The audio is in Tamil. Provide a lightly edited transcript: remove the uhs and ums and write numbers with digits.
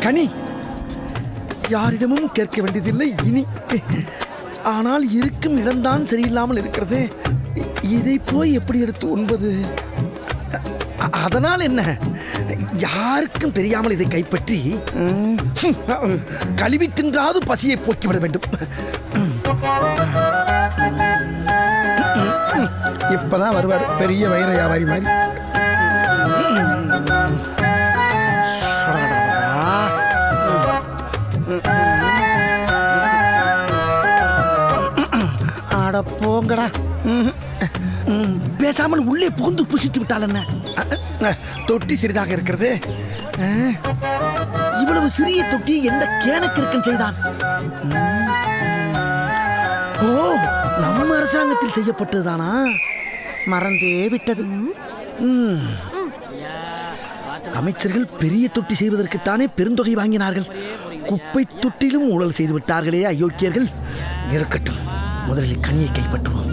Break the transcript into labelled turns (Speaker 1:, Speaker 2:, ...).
Speaker 1: கனி யாரிடமும் கேட்க வேண்டியதில்லை இனி. ஆனால் இருக்கும் இடம்தான் சரியில்லாமல் இருக்கிறது. இதை போய் எப்படி எடுத்து உண்பது? அதனால் என்ன, யாருக்கும் தெரியாமல் இதை கைப்பற்றி கழுவி தின்றாது பசியை போக்கிவிட வேண்டும். இப்பதான் வருவார் பெரிய வைர வியாபாரி மாதிரி. ஆட போங்கடா. பேசாமல் உள்ளே புகுந்து புசித்து விட்டால் என்ன? தொட்டி சிறிதாக இருக்கிறது. இவ்வளவு சிறிய தொட்டி எந்த கேனக்கிருக்கன் செய்தான்? ஓ, நம்ம அரசாங்கத்தில் செய்யப்பட்டதுதானா? மறந்தே விட்டது. அமைச்சர்கள் பெரிய தொட்டி செய்வதற்குத்தானே பெருந்தொகை வாங்கினார்கள். குப்பை தொட்டிலும் ஊழல் செய்து விட்டார்களே அயோக்கியர்கள். இருக்கட்டும், முதலில் கனியை கைப்பற்றுவோம்.